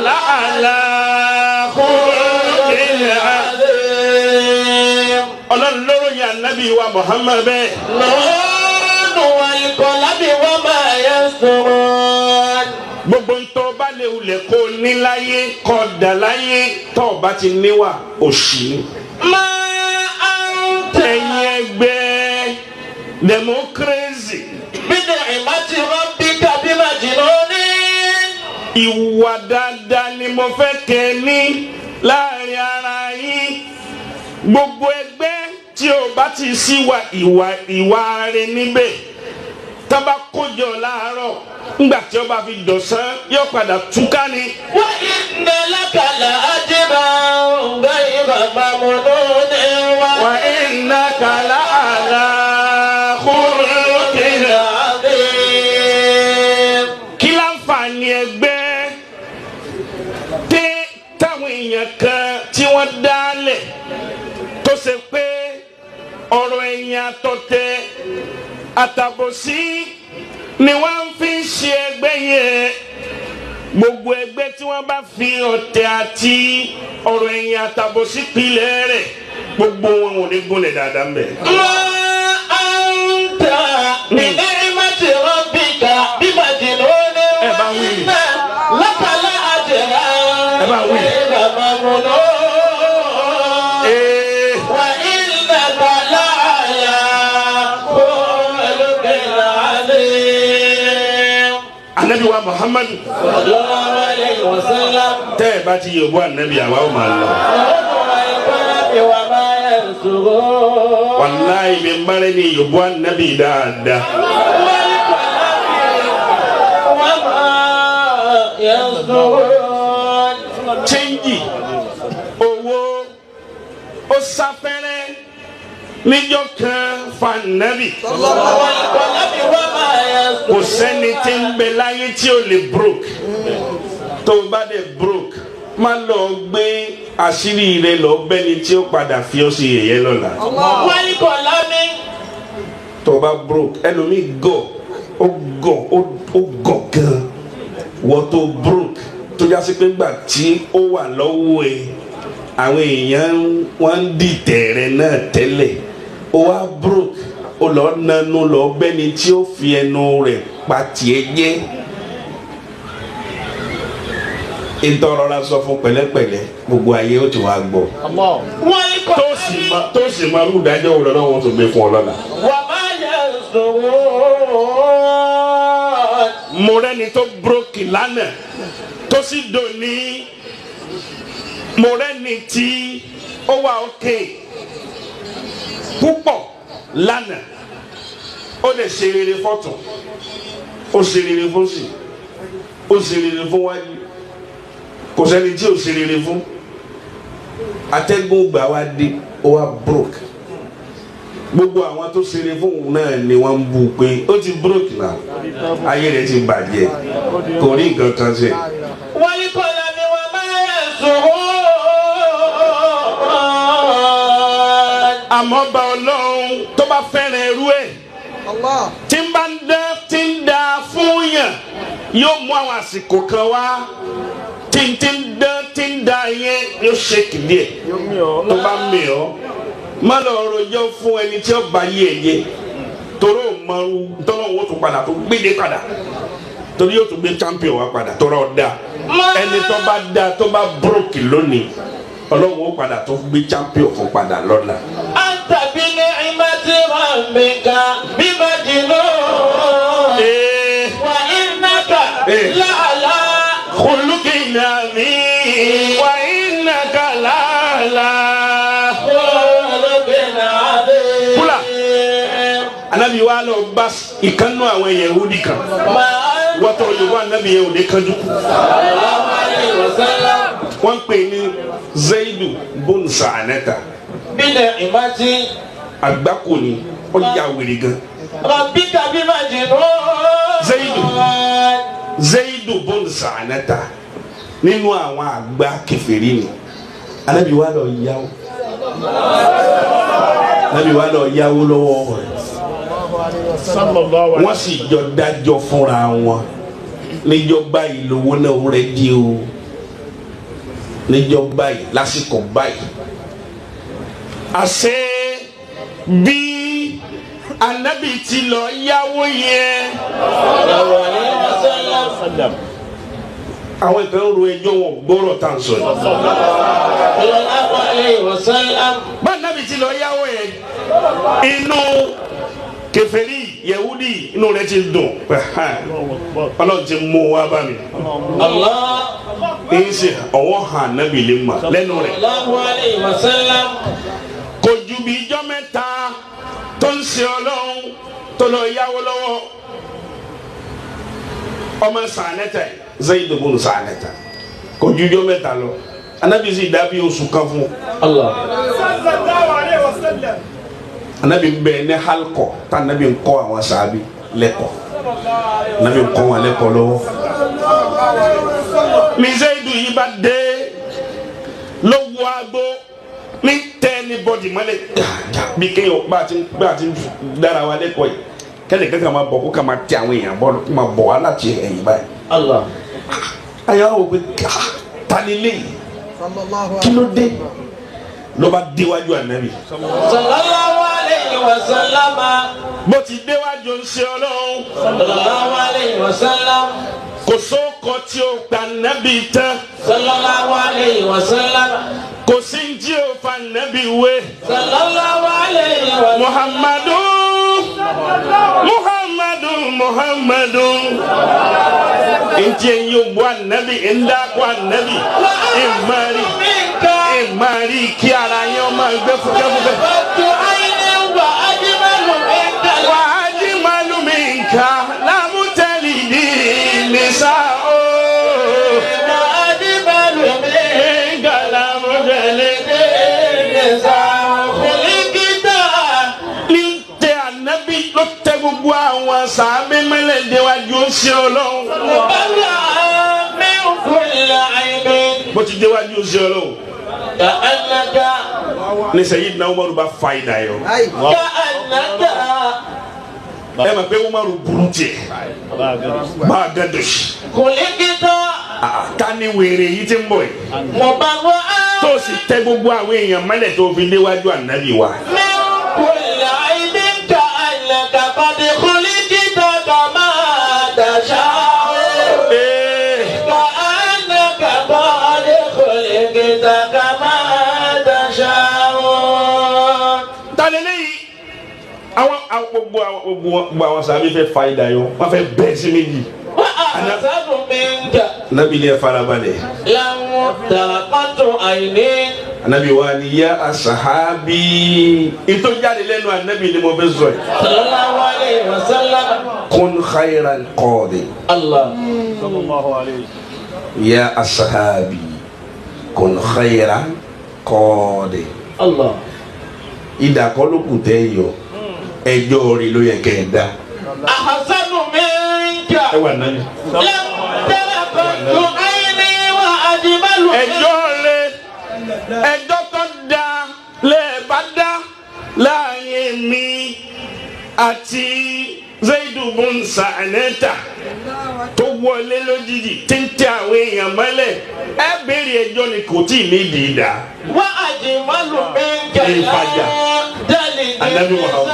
la'ala khuluqin azim. Ọlọ́run lóró ya Nabi wa Muhammad bẹ́ẹ̀. Nunu wal qalami wa ma yasturun. Gbogbo ntọ́ bá lè wulẹ̀ kó níláyé kọ́ dà láyé tọ́ bá ti níwà òṣì. Ma anta Ẹ̀yin ẹgbẹ́ democracy. bini'mati rabbika bimajnunin. Ìwà dáadáa ni mo fẹ́ kẹ́ ní láàrin ara yín. Gbogbo ẹgbẹ́ tí o bá ti sí ìwà rẹ̀ níbẹ̀ tábà kójọ láàárọ̀ ńgbà tí o bá fi dọ̀sán yóò padà túká ni. Wa inna laka la ajran ghayra mamnunin Wa innaka la'ala khuluqin azim. kí láǹfààní ẹgbẹ́ táwọn èèyàn kan tí wọ́n dálẹ̀ tó ṣe pé ọ̀rọ̀ ẹ̀yìn àtọ̀tẹ̀ àtàbòsí ni wọ́n fi ń ṣe ẹgbẹ́ yẹn. Gbogbo ẹgbẹ́ tí wọ́n bá fi ọ̀tẹ̀ àti ọ̀rọ̀ ẹ̀yìn àtàbòsí pilẹ̀ rẹ̀ gbogbo wọn ò ní gúnlẹ̀ dáadáa mbẹ̀. Ma anta bini'mati rabbika bimajnunin. Ẹ bá wí. Laka la ajran Ẹ bá wí. ghayra mamnun. Wa innaka la'ala khuluqin azim. Anabi wa Muhammad Sallallahu alayhi wa sallam. tẹ́ ẹ bá ti yọ̀bọ̀ anabi àwa ò máa lọ. Wa ma yansurun. Wàláyé mi mbàrẹ́ ni yọ̀bọ̀ anabi dáadáa. Wa ma yansurun. Chẹ́ńjì owó ó sáfẹ́rẹ́ níjọ́ kan fa nabi. Kò sẹ́ni tí ń bẹ láyé tí ó lè broke. Tó o bá dé broke má lọ gbé àṣírí rẹ lọ bẹ́ni tí ó padà fi ọ́ sí yẹ̀yẹ́ lọ́la. Tó o bá broke ẹlòmíì gọ̀ ó gọ̀ gan. Wọ́n tó broke tó jásí pé gbà tí ó wà lọ́wọ́ ẹ̀ àwọn èèyàn wọ́n ń dìtẹ̀ rẹ̀ náà tẹ́lẹ̀. Ó wá broke ó lọ nanu lọ bẹ́ni tí ó fi ẹnu rẹ̀ pa tiẹ̀ jẹ́. Ìtọ́rọra sọ fún pẹ̀lẹ́pẹ̀lẹ́ gbogbo ayé ó ti wá gbọ́. Tó sì máa rú ìdájọ́ òun lọ́nà wọn tó gbé fún ọ lọ́la. Mo rẹ́ni tó broke lánàá tó sì dòní. Mo rẹ́ni tí ó wà òkè púpọ̀ lánàá ó lè ṣe rere fọ́tún ó ṣe rere fún sí ó ṣe rere fún wájú kò sẹ́ni tí ò ṣe rere fún. Atẹ́gùn gbà wá dé ó wá broke gbogbo àwọn tó ṣe rere fún òun náà ni wọ́n ń bú pé ó ti broke náà ayé rẹ̀ ti bàjẹ́ kò rí nǹkan kan ṣe. Wal qalami wa ma yansurun. Àmọ́ bá Ọlọ́run tó bá fẹ́ràn ẹrú ẹ̀ tí ń bá ń dá tí ń da fún yàn yóò mú àwọn àsìkò kan wá tí ń da yẹn yóò ṣe kìdí ẹ̀ tó bá mi ọ́ má lọ rojọ́ fún ẹni tí ó bá yé ẹ yé torí ò mọ tọ́lọ́ wọn tó padà tó gbéde padà torí yóò tó gbé champion wá padà tọ́rọ̀ da ẹni tó bá da tó bá broke lónìí Ọlọ́run ó padà tó gbé champion fún padà lọ́la. Anta bini'mati rabbika bimajnun. Wa innaka la'ala khuluqin azim. Wa innaka la'ala khuluqin azim. Kula Anabi wa lọ bá ìkànnú àwọn Yahudi kan wọ́n tó yorùbá Anabi yẹn ò dé kanjú kù. Wọ́n pè ní Zaidu bun Sa'anata. Bini'mati Àgbákò ni ó yà wèrè gan. rabbika bimajnun. Zaidu bun Sa'anata nínú àwọn àgbà kèfèrí ni. Anabi wa lọ yáwó. Anabi wa lọ yáwó lọ́wọ́ rẹ̀. Wọ́n sì jọ dájọ́ fúnra wọn níjọ́ báyìí lówó náà rẹ̀ di o níjọ́ báyìí lásìkò báyìí àṣẹ bí anabi ti lọ yáwó yẹn àwọn ìkan ro ẹjọ́ wọn gbọ́rọ̀ tá à ń sọ yìí bá anabi ti lọ yáwó yẹn inú kèfèrí yẹwudi inú rẹ̀ ti dùn Ọlọ́run ti mú wa bá mi èyí ṣe ọwọ́ hàn anabi lè mà lẹ́nu rẹ̀ kò ju bí ijọ́ mẹ́ta tó ń ṣe Ọlọ́run tó lọ yáwó lọ́wọ́ ọmọ sànẹ́tà Zaid ibn Sa'nata kò ju ijọ́ mẹ́ta lọ anabi sì dàbí oṣù kan fún anabi bẹ ní halkọ tá anabi ń kọ́ àwọn sàábì lẹ́kọ̀ọ́ anabi ń kọ́ wọn lẹ́kọ̀ọ́ lọ́wọ́ mi Zaidu yìí bá dé lọ́wọ́ agbó mi tẹ́ ní bọ́dì mọ́lẹ̀ bí kéèyàn bá a ti dára wa lẹ́kọ̀ọ́ yìí kẹ́lẹ́ kankan máa bọ̀ kó kà máa tẹ àwọn èèyàn bọ́ kó máa bọ̀ wá láti ẹ̀yìn báyìí. ayọ̀ wò pé tani lé kí ló dé ló bá déwájú ànábì. sallallahu alayhi wa sallam. bó ti déwájú ń ṣe Ọlọ́run. sallallahu alayhi wa sallam. kò sóko tí o gba ànábì tán. sallallahu alayhi wa sallam. kò sí ń jí o fa ànábì wé. sallallahu alayhi wa sallam. Muhammadu ntí yóò bu ànábì ndakọ ànábì ìmàrí kí ara yẹn ọmọ ẹgbẹ́ fúkẹ́fúkẹ́. wà á jí màlúù mi nkà lámútẹ́lì ní nìṣá o. wà á jí màlúù mi nkà lámútẹ́lì ní nìṣá o. ló tẹ gbogbo àwọn sàábé mẹ́lẹ̀ déwájú ó ṣe Ọlọ́run. bó ti déwájú ó ṣe Ọlọ́run. ní Sayyidina Umaru bá fa ìdá yọ. ẹ mọ̀ pé Umaru burú tiẹ̀ bá a gẹ́dọ̀ sí. ká ní wèrè yìí ti ń bọ̀ yìí. tó sì tẹ gbogbo àwọn èèyàn mẹ́lẹ̀ tó fi déwájú ànábì wa. gbogbo àwọn sàbí fẹ́ fa ìdá yọ wọ́n fẹ́ bẹ́ẹ̀ sí méjì. Nabi ni ẹ farabalẹ̀. Anabi wa ni ya asahabi. Ìtọ́jáde lẹ́nu anabi ni mo fẹ́ sọ yìí. sallallahu alayhi wa sallam. kun khayran qadi. Allah. sallallahu alayhi. Ya asahabi. kun khayran qadi. Allah. Ìdàkọ́lùkù tẹ́ yọ. Ẹjọ́ rí ló yẹ kẹ́ ẹ dá. ahsanu minka. Ẹ wà náà. lam taraqtu ayni wa ajmalu. Ẹjọ́ rẹ ẹjọ́ tó dá lẹ́ẹ̀bá dá láàrin mi àti Zaid ibn Sa'nata tó wọlé lójijì tí ń tẹ àwọn èèyàn mọ́lẹ̀ ẹ béèrè ẹjọ́ ni kò tí ì ní ìdí dá. wa ajmalu minka. Ìfàjà. Anabi Muhammad.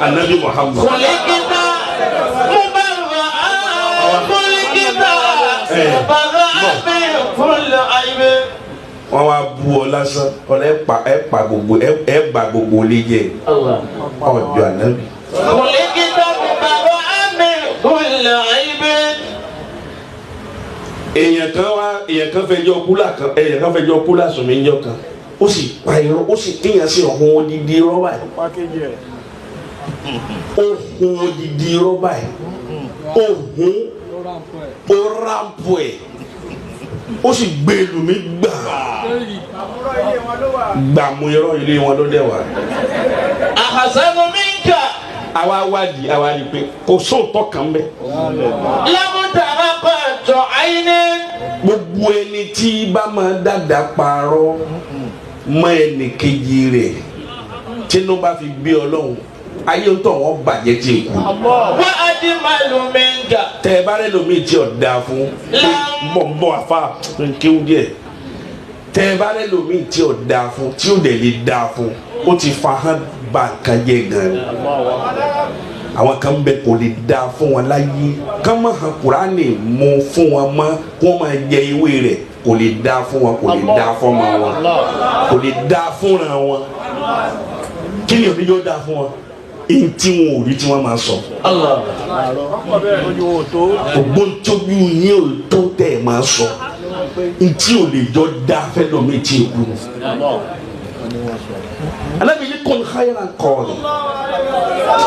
Anabi Muhammad. Khuliqta mubarra'a. Khuliqta mubarra'a min kulli aybi. Wọ́n wá bu ọ lásán ọ̀rẹ́ ẹ pa gbogbo ẹ gba gbogbo ilé jẹ ọjọ́ ànábì. Khuliqta mubarra'a min kulli aybi. èèyàn kan fẹjọ́ kúlà sùn mí njọ́ kan ó sì pa irọ́ ó sì kéèyàn sí ọ̀hún odidi rọ́bà yìí ọ̀hún odidi rọ́bà yìí ọ̀hún ó rámpù ẹ̀ ó sì gbé lùmí gbàmú irọ́ ilé wọn ló dẹ̀ wá. ahsanu minka. àwa wádìí pé kò sóòótọ́ kan bẹ́ẹ̀. lam taraqtu ayni. gbogbo ẹni tí bá máa dàda parọ́ mọ́ ẹnì kejì rẹ̀ tínú bá fi bí Ọlọ́run ayé ń tọ̀ wọ́n bàjẹ́ tí èkó. Wa ajmalu minka. Tẹ́ ẹ bá rẹ́ lómi tí ò dáa fún bọ̀ àfa kéwú díẹ̀. Tẹ́ ẹ bá rẹ́ lómi tí ò dáa fún tí ò dẹ̀ lè dáa fún ó ti fa hàn bá kan jẹ́ gan. Àwọn kan bẹ kò lè dáa fún wọn láyé kán máa hàn Kùránì mú fún wọn mọ́ kó máa jẹ ewé rẹ̀ kò lè dáa fún wọn kò lè dáa fún ọmọ wọn kò lè dáa fúnra wọn. Kí ni oníjó dáa fún wọn? Èyí tí wọn ò rí tí wọ́n máa sọ. Ògbóntójú yín ò tó tẹ̀ ẹ̀ máa sọ. Ntí ò lè jọ dáa fẹ́ lómi tí èkú. Anabi ni kun khayran qawli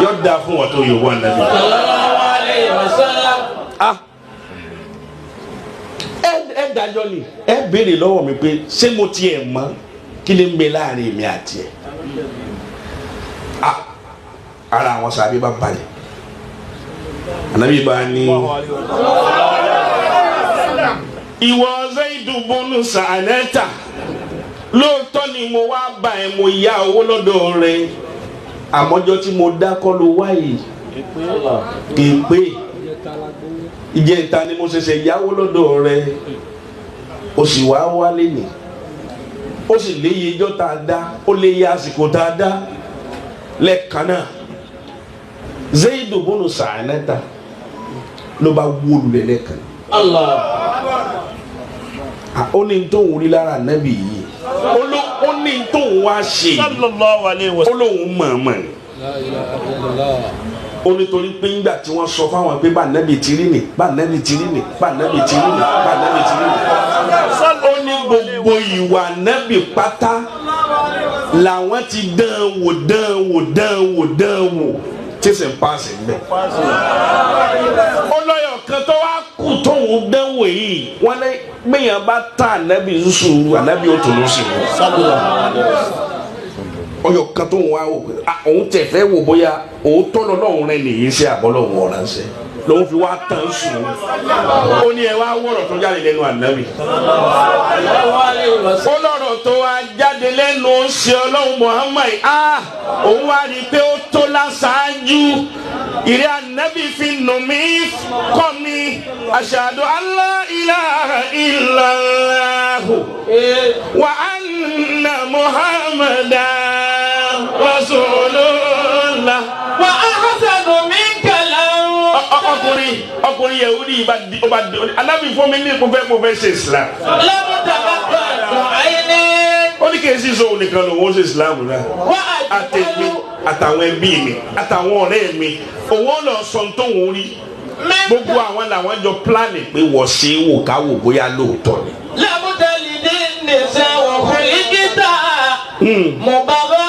yọ dáa fún wọn tó yọ wọn Anabi. Sallallahu alayhi wa sallam. Ẹ dájọ́ ni ẹ béèrè lọ́wọ́ mi pé ṣé mo tiẹ̀ mọ̀ kí ló ń bẹ láàrin mi àti ẹ̀. Ara àwọn sàbí bá balẹ̀ Anabi bá ní ìwọ Zaidu bunu Sa'anata lóòótọ́ ni mo wá bá ẹ mo yá owó lọ́dọ̀ rẹ àmọ́jọ́ tí mo dákọ́ ló wáyé èpè ìjẹta ni mo ṣẹ̀ṣẹ̀ yáwó lọ́dọ̀ rẹ o sì wá wálé ni ó sì léye ijọ́ tá a dá ó léye àsìkò tá a dá lẹ́ẹ̀kan náà Zaidu bunu Sa'anata ló bá wóolu lẹ́lẹ́kan. Ó ní tó ń rí lára Ànábì yìí ó ní tó ń wá ṣe sallallahu alaihi ó wasallam. lóun mọ̀ọ́mọ̀ ó nítorí pé ńgbà tí wọ́n sọ fáwọn pé bá Ànábì ti rí ni bá Ànábì ti rí ni bá Ànábì ti rí ni bá Ànábì ti rí ni ó ní gbogbo ìwà Ànábì pátá làwọn ti dán wò tí sì ń paasi gbẹ. Olóyè kan tó wá kú tóun dánwò yìí wọn lé gbẹ̀yàn bá ta Ànábì ṣuṣu Ànábì ó tún lọ sí i. Oyè kan tó ń wá wò pé òun tẹ̀ fẹ́ wò bóyá òun tọ́lọ́ lọ́hùn rẹ̀ nìyí ṣe àbọ̀lọ́hùn ọ̀ràn ṣe lòun fi wá tán sùn ó ní ẹ wá wọ̀rọ̀ tó jáde lẹ́nu Ànábì. Ó lọ́rọ̀ tó wá jáde lẹ́nu ṣe Ọlọ́run Muhammad òun wá rí i pé ó tó láṣáájú ìrẹ́ Ànábì fi nù mí kọ́ mi ashhadu an la ilaha illallah wa anna Muhammadan rasulullah Wa ahsanu minka ọkùnrin Yahudi ọba Ànábì fún mi ní mo fẹ́ ṣe Islam. Ó ní kí n sì sọ òun nìkan lòun ó ṣe Islam náà. Àtẹ̀mí àtàwọn ẹbí mi àtàwọn ọ̀rẹ́ mi òun lọ sọ tó ń rí gbogbo àwọn làwọn jọ pílánì pé wọ́n ṣe é wò káwò bóyá lóòótọ́ ni. Lábúdá lìdí nìṣẹ́ wọ̀ fún ìkítà. Mo bá bá